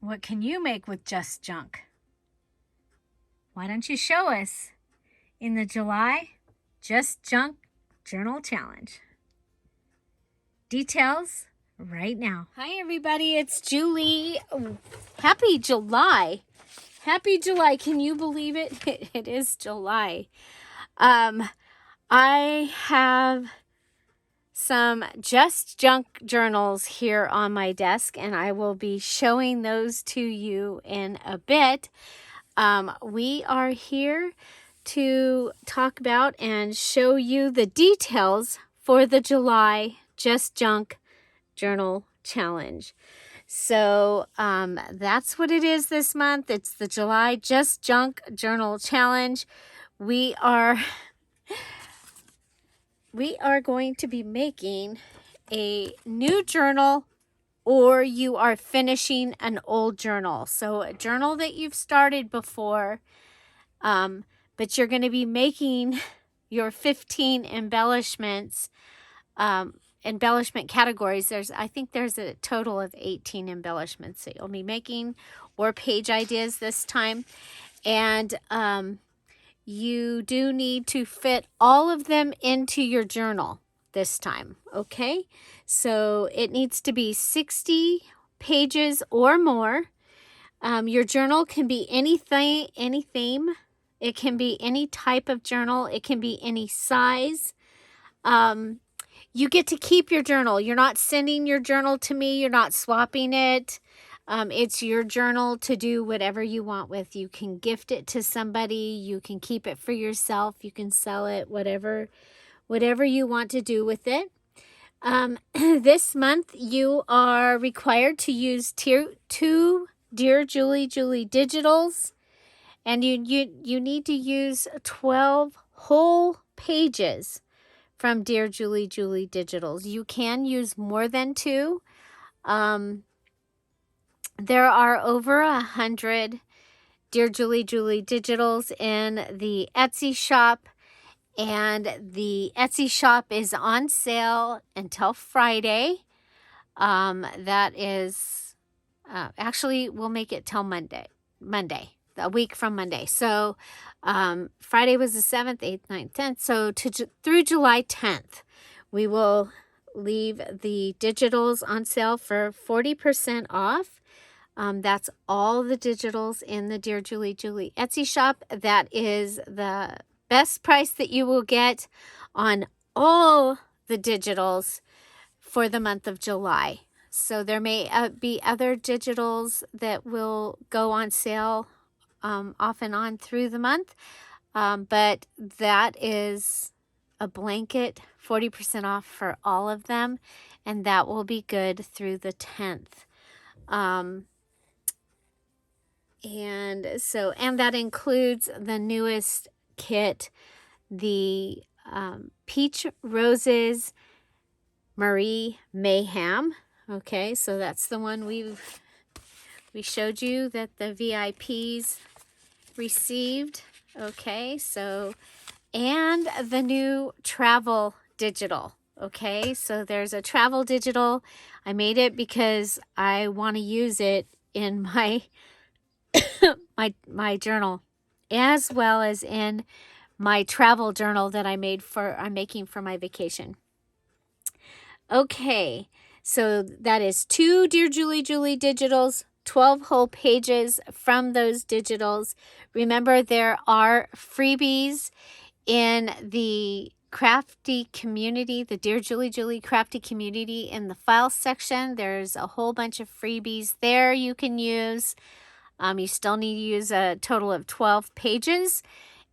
What can you make with just junk? Why don't you show us in the July Just Junk Journal Challenge? Details right now. Hi everybody, it's Julie. Happy July. Happy July. Can you believe it? It is July. I have some Just Junk journals here on my desk, and I will be showing those to you in a bit. We are here to talk about and show you the details for the July Just Junk Journal Challenge. So that's what it is this month. It's the July Just Junk Journal Challenge. We are going to be making a new journal, or you are finishing an old journal. So a journal that you've started before, but you're going to be making your 15 embellishments, embellishment categories. I think there's a total of 18 embellishments that you'll be making, or page ideas this time. And you do need to fit all of them into your journal this time, okay? So it needs to be 60 pages or more. Your journal can be any theme. It can be any type of journal. It can be any size. You get to keep your journal. You're not sending your journal to me. You're not swapping it. It's your journal to do whatever you want with. You can gift it to somebody. You can keep it for yourself. You can sell it, whatever you want to do with it. This month, you are required to use two DearJulieJulie digitals, and you need to use 12 whole pages from DearJulieJulie digitals. You can use more than two. There are over 100 DearJulieJulie digitals in the Etsy shop, and the Etsy shop is on sale until Friday. That is, actually, we'll make it till Monday, a week from Monday. So Friday was the 7th, 8th, 9th, 10th. So through July 10th, we will leave the digitals on sale for 40% off. That's all the digitals in the DearJulieJulie Etsy shop. That is the best price that you will get on all the digitals for the month of July. So there may be other digitals that will go on sale off and on through the month, but that is a blanket 40% off for all of them, and that will be good through the 10th. And that includes the newest kit, the Peach Roses Marie Mayhem. Okay, so that's the one we showed you that the VIPs received. Okay, so, and the new travel digital. Okay, so there's a travel digital. I made it because I want to use it in my my journal, as well as in my travel journal that I'm making for my vacation. Okay, so that is 2 DearJulieJulie digitals, 12 whole pages from those digitals. Remember, there are freebies in the crafty community, the DearJulieJulie crafty community. In the file section, there's a whole bunch of freebies there you can use. You still need to use a total of 12 pages.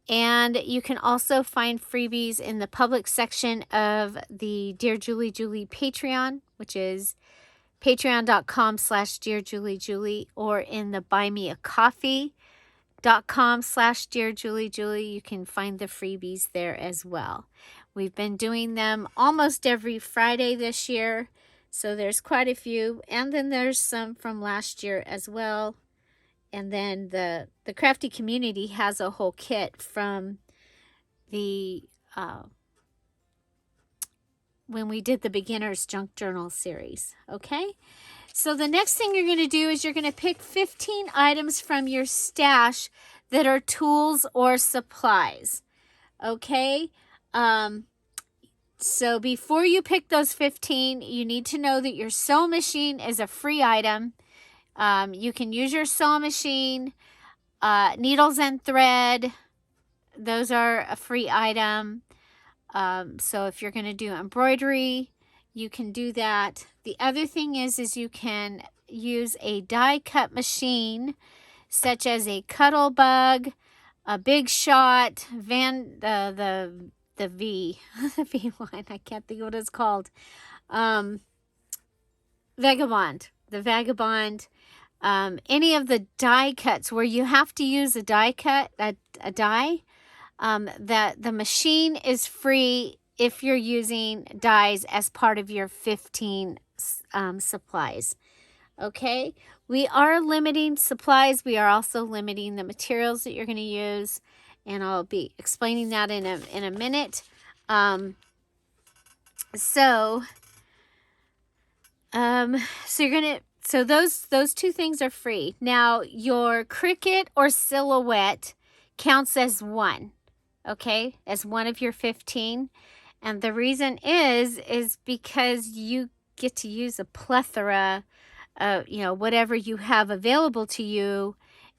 And you can also find freebies in the public section of the DearJulieJulie Patreon, which is patreon.com/DearJulieJulie, or in the buymeacoffee.com/DearJulieJulie. You can find the freebies there as well. We've been doing them almost every Friday this year, so there's quite a few. And then there's some from last year as well. And then the crafty community has a whole kit from the when we did the beginner's junk journal series. Okay, so the next thing you're going to do is you're going to pick 15 items from your stash that are tools or supplies. Okay, so before you pick those 15, you need to know that your sewing machine is a free item. You can use your sewing machine, needles and thread. Those are a free item. So if you're going to do embroidery, you can do that. The other thing is you can use a die cut machine, such as a Cuttlebug, a Big Shot, the V, the V one. I can't think of what it's called. Vagabond, the Vagabond. Any of the die cuts where you have to use a die cut, a die. That the machine is free if you're using dies as part of your 15 supplies. Okay, we are limiting supplies. We are also limiting the materials that you're going to use, and I'll be explaining that in a minute. So those two things are free. Now your Cricut or Silhouette counts as one. Okay, as one of your 15. And the reason is because you get to use a plethora of, whatever you have available to you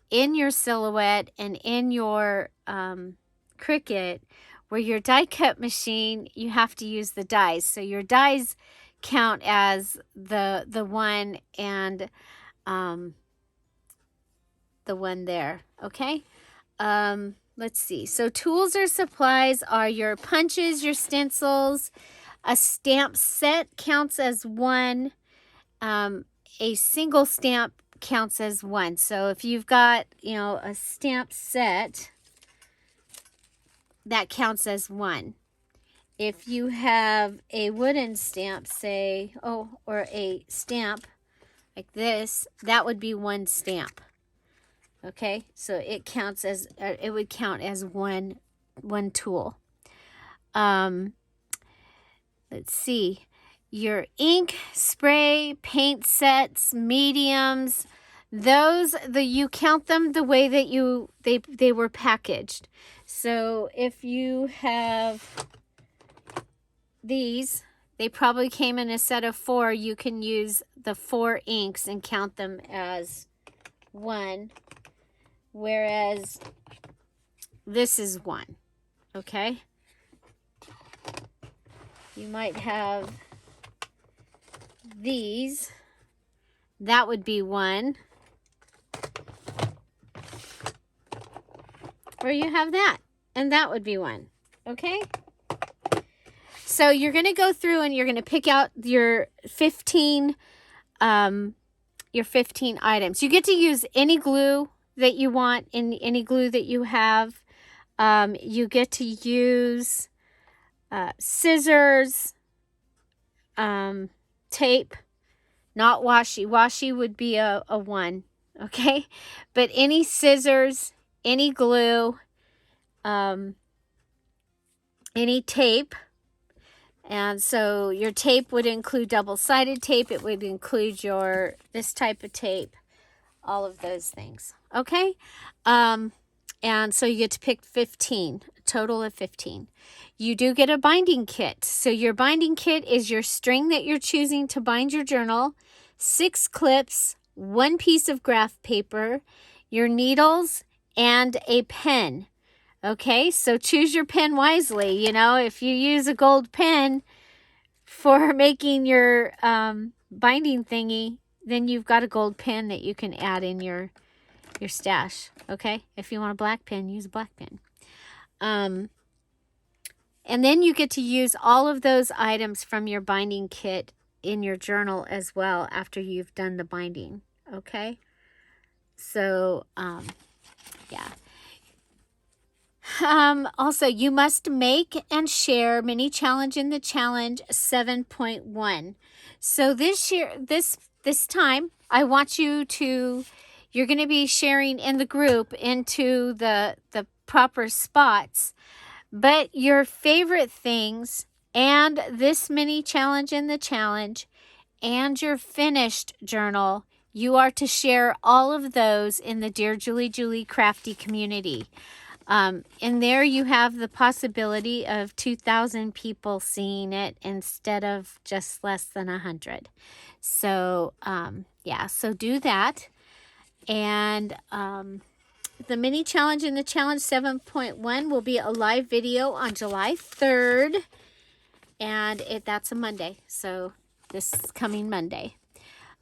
in your Silhouette and in your Cricut. Where your die cut machine, you have to use the dies. So your dies count as the one and the one there. Okay. Let's see. So tools or supplies are your punches, your stencils. A stamp set counts as one. A single stamp counts as one. So if you've got, a stamp set, that counts as one. If you have a wooden stamp, say, or a stamp like this, that would be one stamp. Okay, so it would count as one tool. Let's see, your ink, spray, paint sets, mediums, you count them the way that they were packaged. So if you have these, they probably came in a set of 4. You can use the 4 inks and count them as one. Whereas this is one, okay? You might have these. That would be one. Or you have that, and that would be one, okay? So you're going to go through and you're going to pick out your 15 items. You get to use any glue that you want, in any glue that you have. You get to use scissors, tape, not washi. Washi would be a 1, okay? But any scissors, any glue, any tape. And so your tape would include double-sided tape. It would include this type of tape, all of those things. Okay, and so you get to pick 15, a total of 15. You do get a binding kit. So your binding kit is your string that you're choosing to bind your journal, 6 clips, 1 piece of graph paper, your needles, and a pen. Okay, so choose your pen wisely. If you use a gold pen for making your binding thingy, then you've got a gold pen that you can add in your stash. Okay, if you want a black pen, use a black pen. And then you get to use all of those items from your binding kit in your journal as well after you've done the binding. Okay, so yeah. Also, you must make and share mini challenge in the challenge 7.1. So this time, I want you're going to be sharing in the group into the proper spots, but your favorite things and this mini challenge in the challenge and your finished journal, you are to share all of those in the Dear Julie Julie Crafty community. In there, you have the possibility of 2,000 people seeing it instead of just less than 100. So, yeah, so do that. And the mini challenge in the challenge 7.1 will be a live video on July 3rd. And that's a Monday. So, this coming Monday.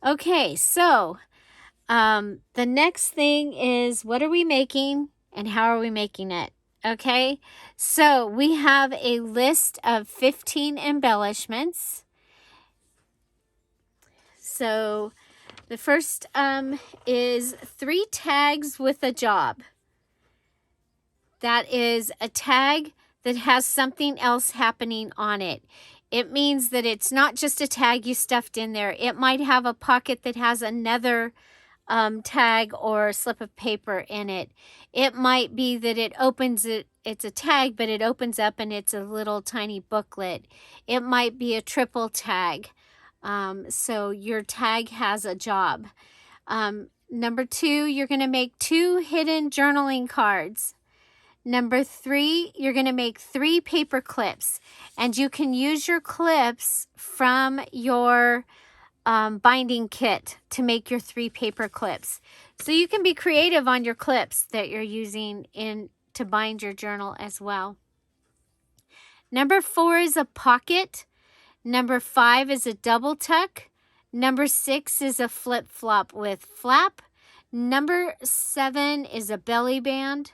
Okay, so the next thing is, what are we making and how are we making it? Okay, so we have a list of 15 embellishments. So the first is 3 tags with a job. That is a tag that has something else happening on it. It means that it's not just a tag you stuffed in there. It might have a pocket that has another tag or slip of paper in it. It might be that it opens it, it's a tag, but it opens up and it's a little tiny booklet. It might be a triple tag. So your tag has a job. Number 2, you're going to make 2 hidden journaling cards. Number 3, you're going to make 3 paper clips, and you can use your clips from your binding kit to make your 3 paper clips. So you can be creative on your clips that you're using to bind your journal as well. Number 4 is a pocket. Number 5 is a double tuck. Number 6 is a flip-flop with flap. Number 7 is a belly band.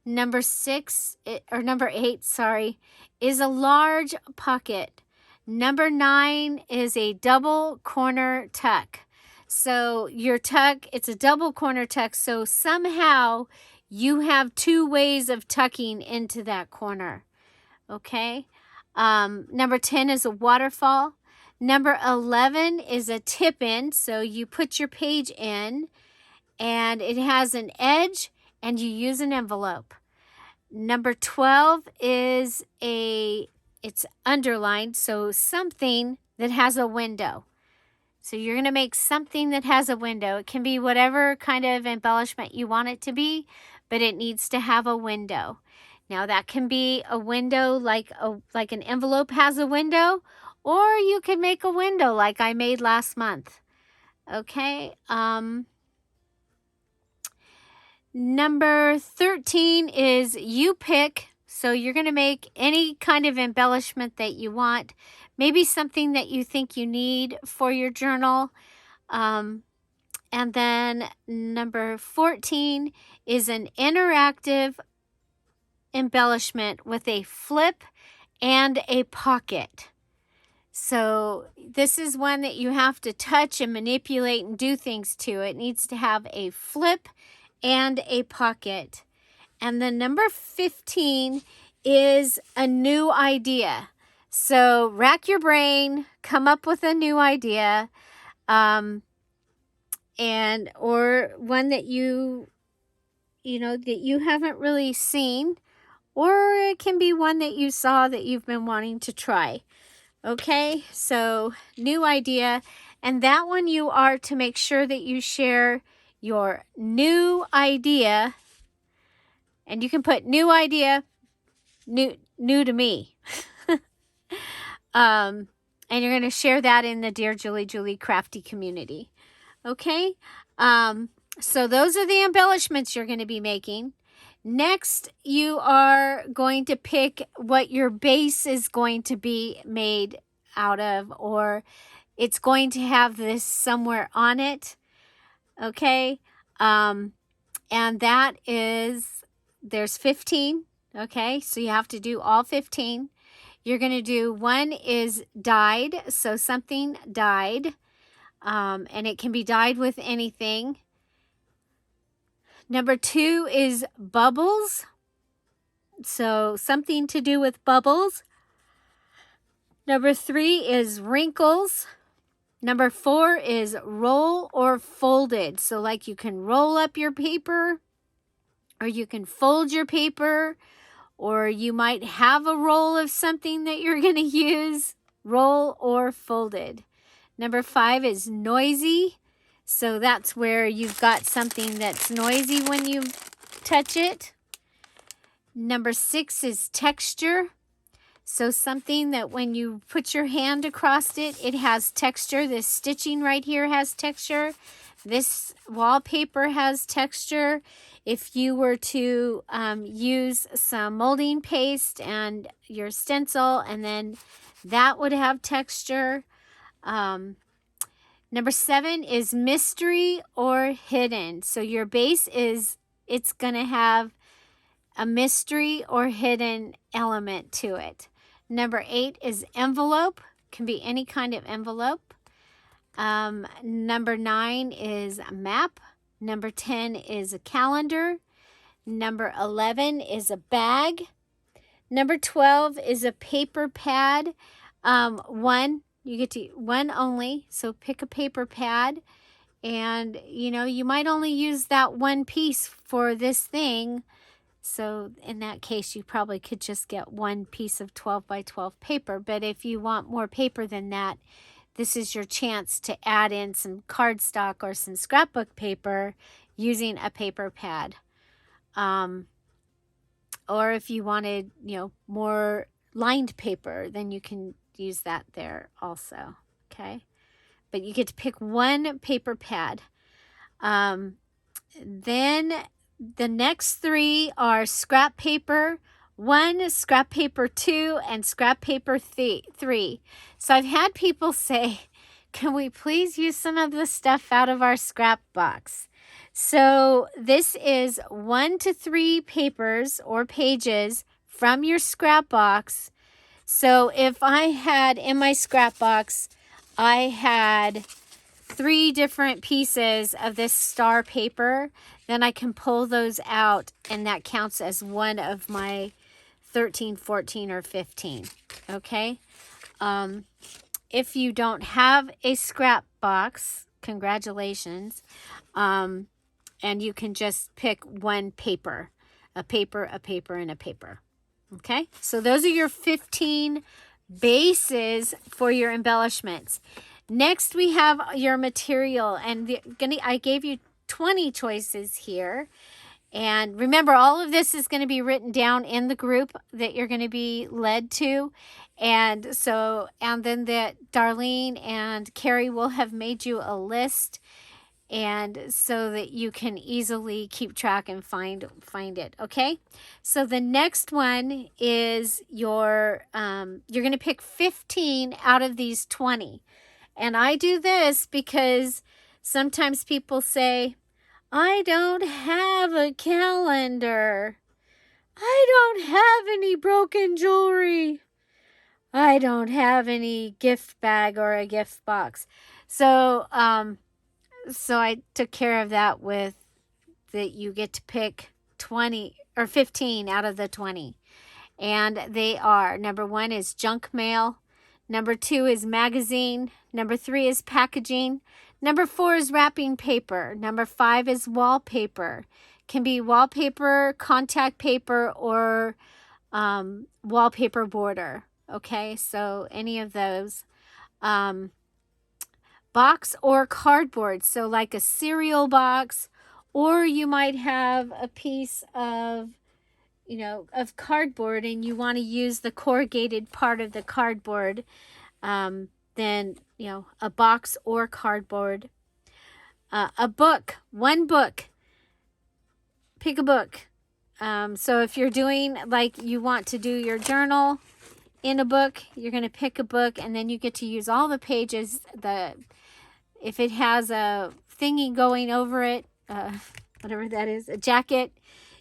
Number 8, sorry, is a large pocket. Number 9 is a double corner tuck. So your tuck, it's a double corner tuck. So somehow you have 2 ways of tucking into that corner. Okay. Number 10 is a waterfall. Number 11 is a tip in. So you put your page in and it has an edge and you use an envelope. Number 12 is it's underlined, so something that has a window. So you're going to make something that has a window. It can be whatever kind of embellishment you want it to be, but it needs to have a window. Now that can be a window like an envelope has a window, or you can make a window like I made last month. Okay. Number 13 is you pick. So you're going to make any kind of embellishment that you want. Maybe something that you think you need for your journal. And then number 14 is an interactive embellishment with a flip and a pocket. So this is one that you have to touch and manipulate and do things to. It needs to have a flip and a pocket. And then number 15 is a new idea. So rack your brain, come up with a new idea, or one that you haven't really seen, or it can be one that you saw that you've been wanting to try. Okay, so new idea, and that one you are to make sure that you share your new idea. And you can put new idea, new to me. And you're going to share that in the Dear Julie Julie Crafty community. Okay? So those are the embellishments you're going to be making. Next, you are going to pick what your base is going to be made out of, or it's going to have this somewhere on it. Okay? And that is, there's 15. Okay? So you have to do all 15. You're going to do, one is dyed, so something dyed, and it can be dyed with anything. Number 2 is bubbles, so something to do with bubbles. Number 3 is wrinkles. Number 4 is roll or folded, so like you can roll up your paper, or you can fold your paper, or you might have a roll of something that you're going to use, roll or folded. Number 5 is noisy. So that's where you've got something that's noisy when you touch it. Number 6 is texture. So something that when you put your hand across it, it has texture. This stitching right here has texture. This wallpaper has texture. If you were to use some molding paste and your stencil, and then that would have texture. Number 7 is mystery or hidden. So your base it's going to have a mystery or hidden element to it. Number 8 is envelope. Can be any kind of envelope. Number 9 is a map. Number 10 is a calendar. Number 11 is a bag. Number 12 is a paper pad. You get to one only, so pick a paper pad. And, you might only use that one piece for this thing. So in that case, you probably could just get one piece of 12 by 12 paper. But if you want more paper than that, this is your chance to add in some cardstock or some scrapbook paper using a paper pad. Or if you wanted, more lined paper, then you can use that there also. Okay. But you get to pick one paper pad. Then the next 3 are scrap paper 1, scrap paper 2, and scrap paper 3. So I've had people say, can we please use some of the stuff out of our scrap box? So this is 1 to 3 papers or pages from your scrap box. So if I had in my scrap box, I had 3 different pieces of this star paper, then I can pull those out, and that counts as one of my 13, 14, or 15. Okay? If you don't have a scrap box, congratulations. And you can just pick one paper, a paper, a paper, and a paper. Okay? So those are your 15 bases for your embellishments. Next, we have your material, and I gave you 20 choices here. And remember, all of this is going to be written down in the group that you're going to be led to. And then that Darlene and Carrie will have made you a list, and so that you can easily keep track and find it. Okay. So the next one is you're going to pick 15 out of these 20. And I do this because sometimes people say, I don't have a calendar. I don't have any broken jewelry. I don't have any gift bag or a gift box. So I took care of that with that you get to pick 20 or 15 out of the 20. And they are, number 1 is junk mail. Number 2 is magazine. Number 3 is packaging. Number 4 is wrapping paper. Number 5 is wallpaper. Can be wallpaper, contact paper, or wallpaper border. Okay, so any of those. Box or cardboard. So like a cereal box, or you might have a piece of cardboard and you want to use the corrugated part of the cardboard. Then, a box or cardboard. A book, one book. Pick a book. So if you're doing, like, you want to do your journal in a book, you're going to pick a book, and then you get to use all the pages. If it has a thingy going over it, whatever that is, a jacket,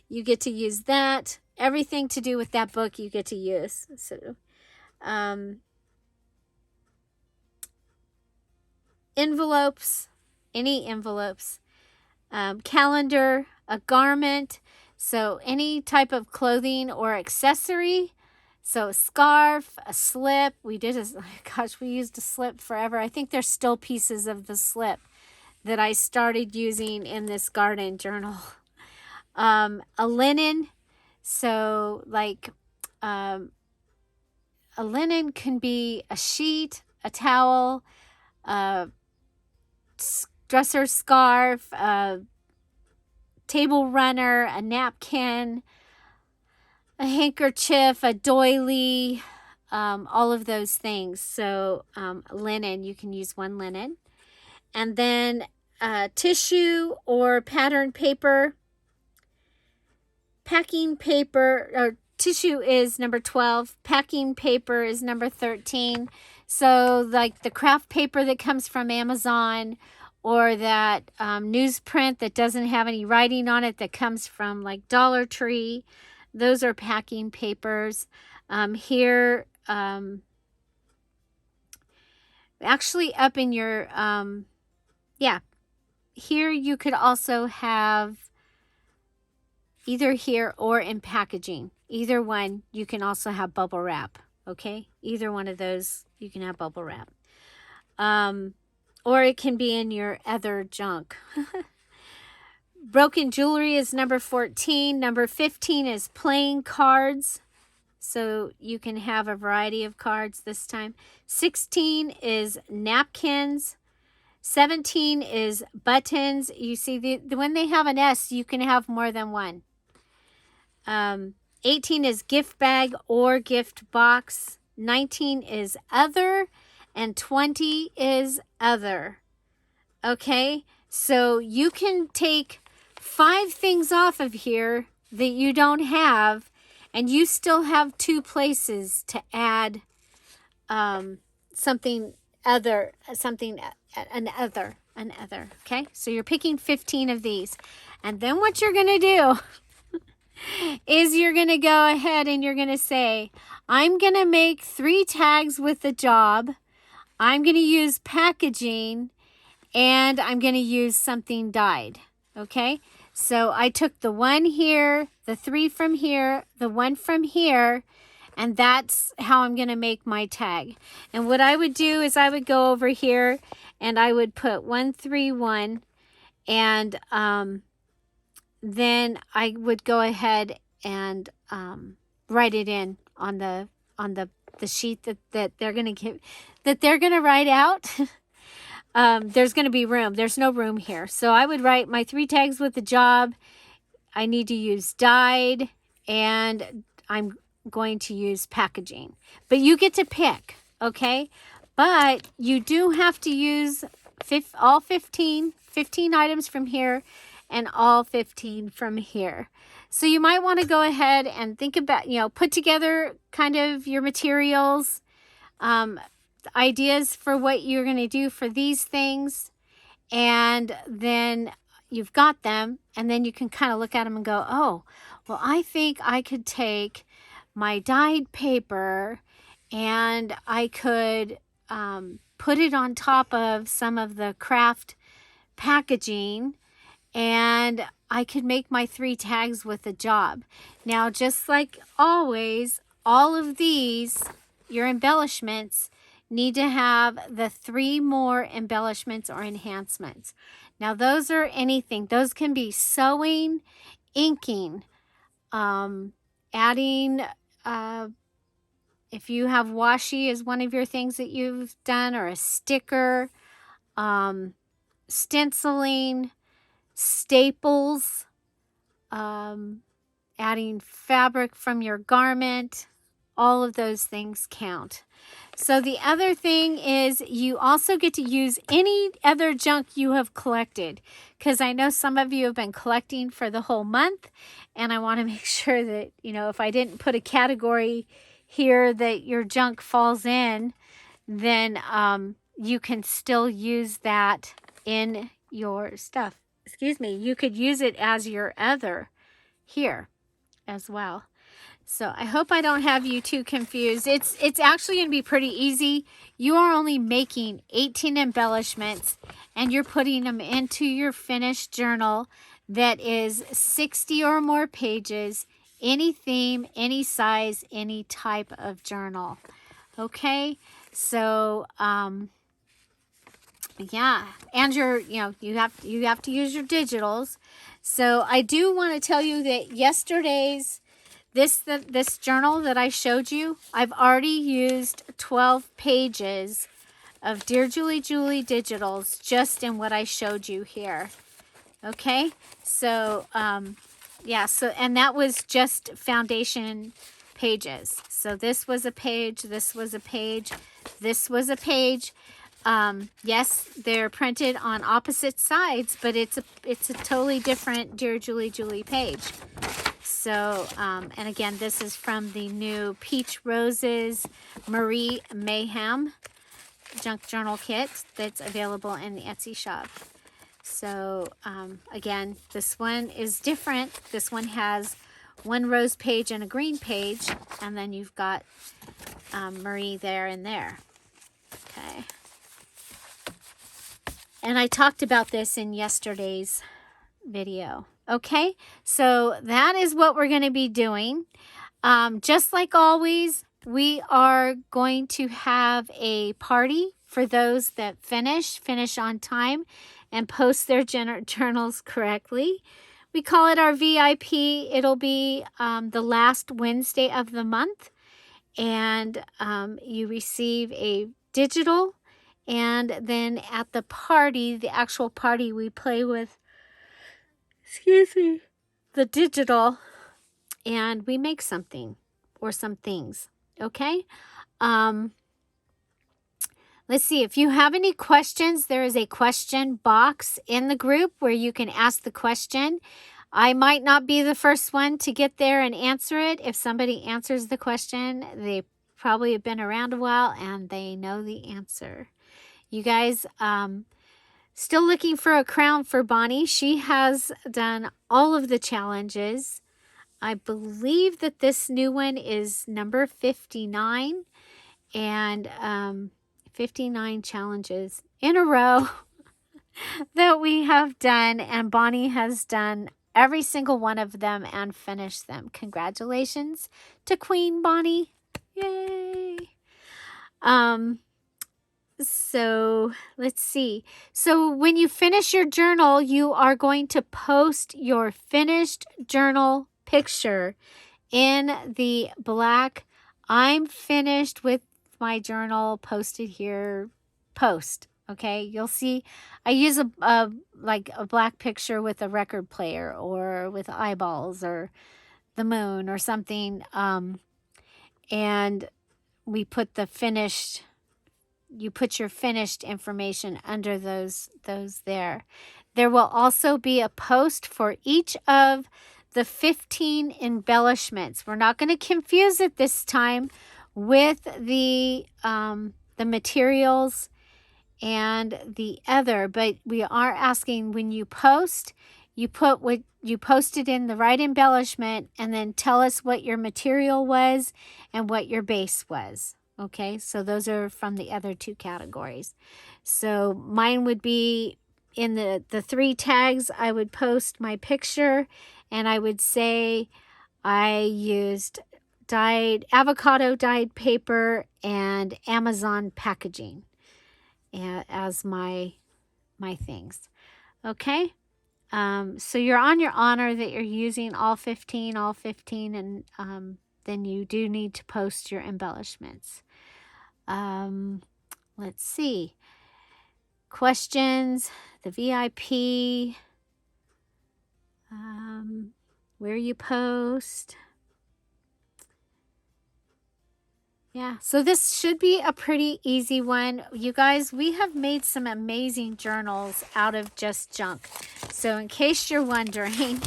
you get to use that. Everything to do with that book you get to use. So, envelopes, any envelopes, calendar, a garment, so any type of clothing or accessory. So a scarf, a slip. We used a slip forever. I think there's still pieces of the slip that I started using in this garden journal. A linen. So like a linen can be a sheet, a towel, a dresser scarf, a table runner, a napkin, a handkerchief, a doily, all of those things. So linen, you can use one linen. And then tissue or pattern paper. Packing paper, or tissue is number 12. Packing paper is number 13. So like the craft paper that comes from Amazon, or that newsprint that doesn't have any writing on it that comes from like Dollar Tree, those are packing papers. Here, actually up in your, yeah, here you could also have either here or in packaging. Either one, you can also have bubble wrap, okay? Either one of those, you can have bubble wrap. Or it can be in your other junk. Broken jewelry is number 14. Number 15 is playing cards. So you can have a variety of cards this time. 16 is napkins. 17 is buttons. You see, when they have an S, you can have more than one. 18 is gift bag or gift box. 19 is other. And 20 is other. Okay? So you can take 5 things off of here that you don't have, and you still have 2 places to add something other, an other. Okay? So you're picking 15 of these. And then what you're going to do is you're going to go ahead and you're going to say, I'm going to make 3 tags with the job. I'm going to use packaging, and I'm going to use something dyed. Okay? So I took the 1 here, the 3 from here, the 1 from here, and that's how I'm going to make my tag. And what I would do is I would go over here and I would put 131, and then I would go ahead and write it in on the sheet that they're going to give, that they're going to write out. There's going to be room. There's no room here. So I would write my 3 tags with the job. I need to use dyed, and I'm going to use packaging. But you get to pick, okay? But you do have to use all 15 items from here and all 15 from here. So you might want to go ahead and think about, put together kind of your materials, ideas for what you're going to do for these things, and then you've got them, and then you can kind of look at them and go, oh, well, I think I could take my dyed paper and I could put it on top of some of the craft packaging, and I could make my 3 tags with the job. Now, just like always, all of these, your embellishments, need to have the 3 more embellishments or enhancements. Now, those are anything. Those can be sewing, inking, adding, if you have washi as one of your things that you've done, or a sticker, stenciling, staples, adding fabric from your garment, all of those things count. So the other thing is you also get to use any other junk you have collected, because I know some of you have been collecting for the whole month, and I want to make sure that, if I didn't put a category here that your junk falls in, then you can still use that in your stuff. Excuse me, you could use it as your other here as well. So I hope I don't have you too confused. It's actually going to be pretty easy. You are only making 18 embellishments, and you're putting them into your finished journal that is 60 or more pages, any theme, any size, any type of journal. Okay? So yeah, and you have to use your digitals. So I do want to tell you that yesterday's This journal that I showed you, I've already used 12 pages of Dear Julie Julie digitals just in what I showed you here. Okay, so yeah, so and that was just foundation pages. So this was a page, this was a page, this was a page. Yes, they're printed on opposite sides, but it's a totally different Dear Julie Julie page. So, and again, this is from the new Peach Roses Marie Mayhem junk journal kit that's available in the Etsy shop. So, again, this one is different. This one has one rose page and a green page, and then you've got Marie there and there. Okay. And I talked about this in yesterday's video. Okay, so that is what we're going to be doing. Just like always, we are going to have a party for those that finish on time and post their journals correctly. We call it our VIP. It'll be the last Wednesday of the month, and you receive a digital, and then at the party, the actual party, we play with, excuse me, the digital, and we make something or some things. Okay. Let's see, if you have any questions, there is a question box in the group where you can ask the question. I might not be the first one to get there and answer it. If somebody answers the question, they probably have been around a while and they know the answer. You guys, still looking for a crown for Bonnie. She has done all of the challenges. I believe that this new one is number 59, and 59 challenges in a row that we have done, and Bonnie has done every single one of them and finished them. Congratulations to Queen Bonnie. Yay. So let's see. So when you finish your journal, you are going to post your finished journal picture in the black "I'm finished with my journal posted here" post. Okay, you'll see I use a like a black picture with a record player or with eyeballs or the moon or something, and we put the finished, you put your finished information under those there. There will also be a post for each of the 15 embellishments. We're not going to confuse it this time with the materials and the other, but we are asking, when you post, you put what you posted in the right embellishment, and then tell us what your material was and what your base was. Okay, so those are from the other two categories. So mine would be in the 3 tags. I would post my picture, and I would say I used avocado dyed paper and Amazon packaging as my things. Okay, so you're on your honor that you're using all 15, and then you do need to post your embellishments. Let's see. Questions, the VIP, where you post. Yeah, so this should be a pretty easy one. You guys, we have made some amazing journals out of just junk. So in case you're wondering,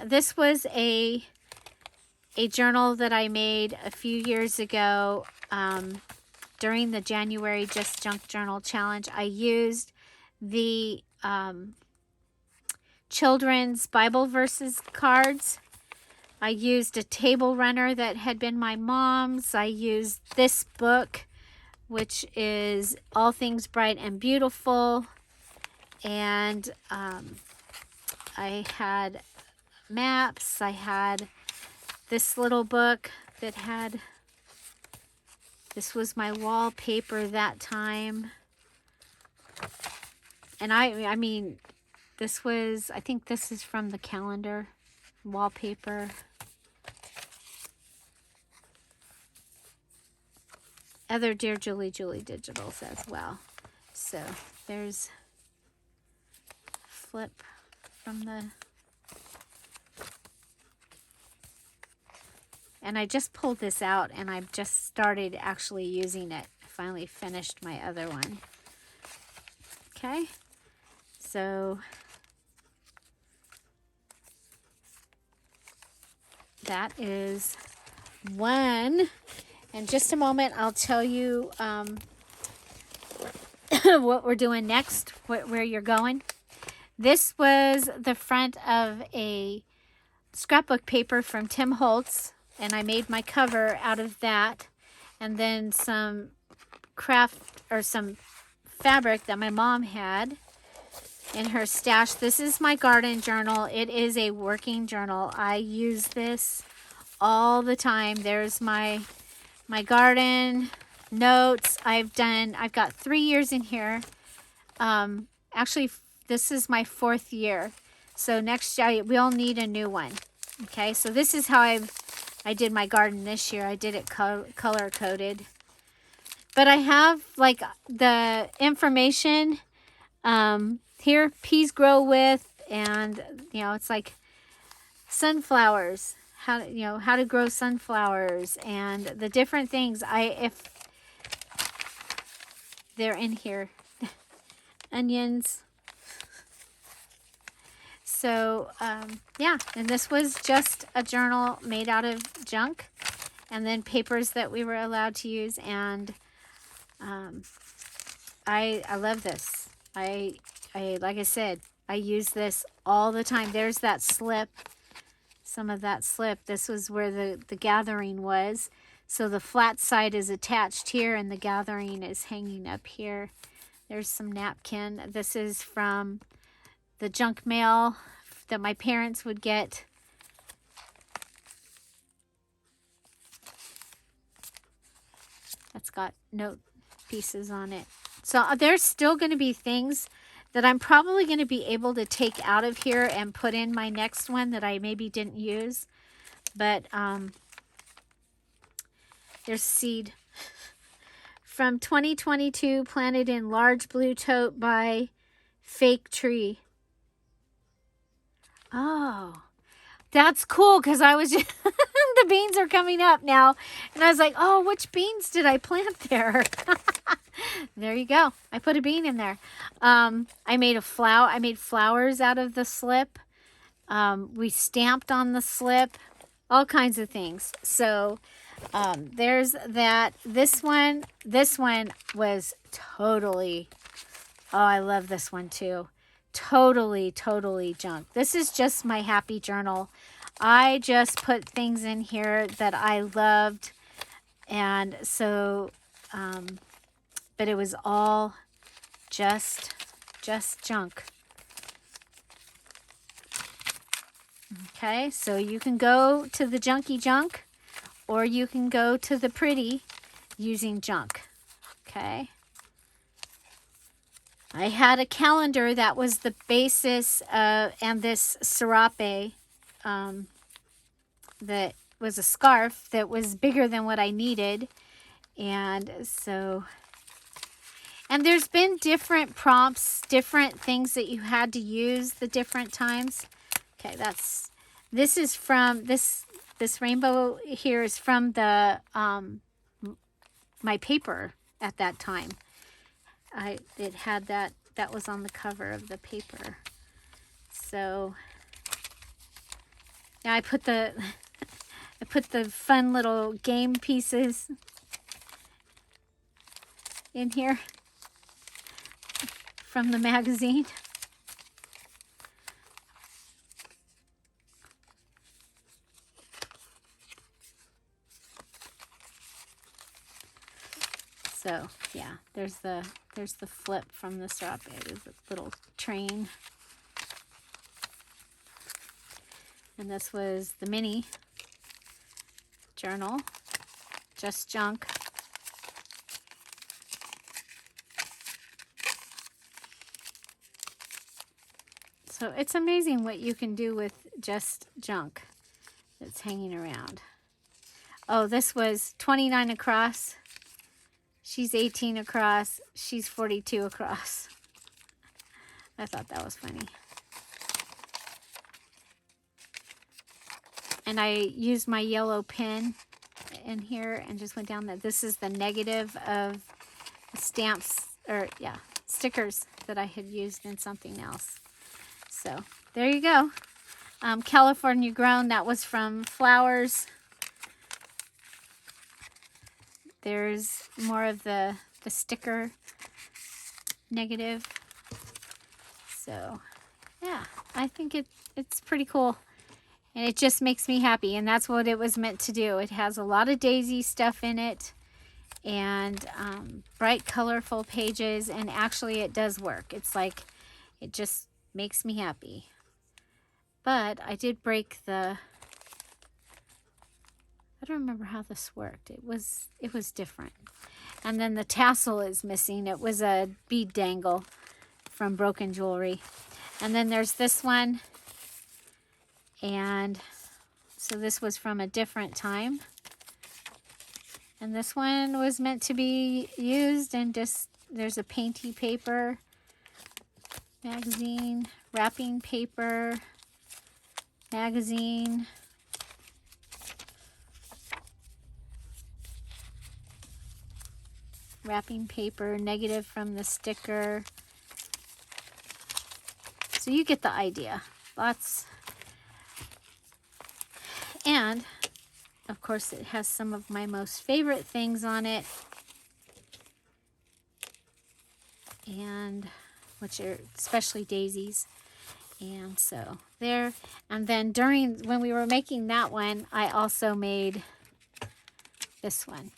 this was a journal that I made a few years ago during the January Just Junk Journal Challenge. I used the children's Bible verses cards. I used a table runner that had been my mom's. I used this book, which is All Things Bright and Beautiful. And I had maps. I had this little book that had, this was my wallpaper that time. And I mean, this was, I think this is from the calendar wallpaper. other Dear Julie digitals as well. So there's flip from the, and I just pulled this out and I've just started actually using it. I finally finished my other one. Okay, so that is one. In just a moment, I'll tell you what we're doing next, where you're going. This was the front of a scrapbook paper from Tim Holtz, and I made my cover out of that, and then some craft or some fabric that my mom had in her stash. This is my garden journal. It is a working journal. I use this all the time. There's my garden notes. I've got 3 years in here. Actually, this is my 4th year. So next year, we'll need a new one. Okay, so this is how I did my garden this year. I did it color coded. But I have like the information here, peas grow with, and you know, it's like sunflowers, how to grow sunflowers and the different things. If they're in here, onions. So yeah, and this was just a journal made out of junk, and then papers that we were allowed to use. And I love this. I like I said, I use this all the time. There's that slip, some of that slip. This was where the gathering was. So the flat side is attached here and the gathering is hanging up here. There's some napkin. This is from the junk mail that my parents would get. That's got note pieces on it. So there's still going to be things that I'm probably going to be able to take out of here and put in my next one that I maybe didn't use. But there's seed from 2022, planted in large blue tote by Fake Tree. Oh, that's cool, because I was just the beans are coming up now, and I was like, oh, which beans did I plant there? There you go. I put a bean in there. I made flowers out of the slip. We stamped on the slip, all kinds of things. So there's that. This one was totally, oh, I love this one too. Totally junk. This is just my happy journal. I just put things in here that I loved, and so but it was all just junk. Okay, so you can go to the junky junk, or you can go to the pretty using junk. Okay, I had a calendar that was the basis and this serape that was a scarf that was bigger than what I needed. And so, and there's been different prompts, different things that you had to use the different times. Okay, this is from, this rainbow here is from the, my paper at that time. It had that was on the cover of the paper. So yeah, I put the fun little game pieces in here from the magazine. So yeah, there's the flip from the strap. There's a little train. And this was the mini journal, just junk. So it's amazing what you can do with just junk that's hanging around. Oh, this was 29 across. She's 18 across. She's 42 across. I thought that was funny. And I used my yellow pen in here and just went down that. This is the negative of stamps, or yeah, stickers that I had used in something else. So there you go. California Grown, that was from Flowers. There's more of the sticker negative. So yeah, I think it's pretty cool. And it just makes me happy. And that's what it was meant to do. It has a lot of daisy stuff in it. And bright, colorful pages. And actually it does work. It's like, it just makes me happy. But I did break the... I don't remember how this worked. It was different. And then the tassel is missing. It was a bead dangle from Broken Jewelry. And then there's this one. And so this was from a different time. And this one was meant to be used, and just there's a painty paper, magazine, wrapping paper, magazine. Wrapping paper, negative from the sticker. So you get the idea. Lots. And, of course, it has some of my most favorite things on it. And, which are especially daisies. And so, there. And then when we were making that one, I also made this one.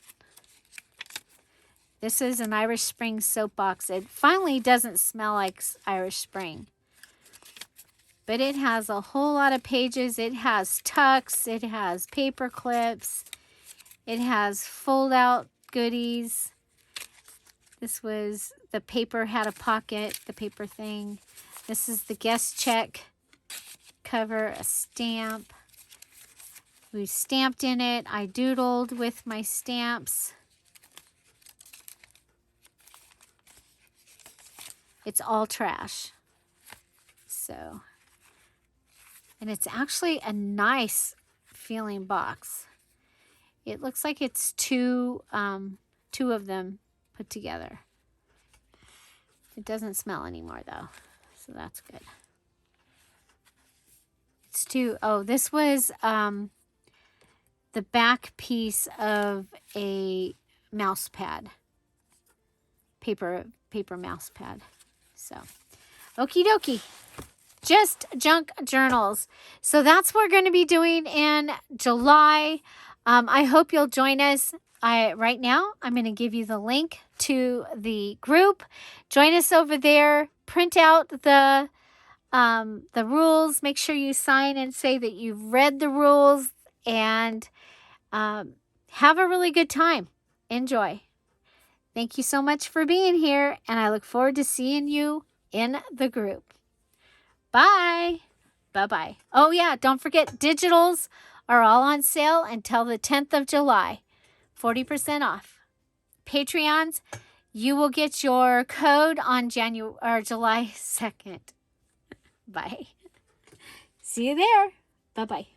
This is an Irish Spring soapbox. It finally doesn't smell like Irish Spring. But it has a whole lot of pages. It has tucks. It has paper clips. It has fold-out goodies. This was, the paper had a pocket, the paper thing. This is the guest check cover, a stamp. We stamped in it. I doodled with my stamps. It's all trash. So, and it's actually a nice feeling box. It looks like it's two of them put together. It doesn't smell anymore though, so that's good. It's two. Oh, this was the back piece of a mouse pad, paper mouse pad. So, okie dokie. Just junk journals. So that's what we're going to be doing in July. I hope you'll join us. Right now, I'm going to give you the link to the group. Join us over there. Print out the rules. Make sure you sign and say that you've read the rules, and have a really good time. Enjoy. Thank you so much for being here, and I look forward to seeing you in the group. Bye. Bye-bye. Oh, yeah, don't forget, digitals are all on sale until the 10th of July. 40% off. Patreons, you will get your code on July 2nd. Bye. See you there. Bye-bye.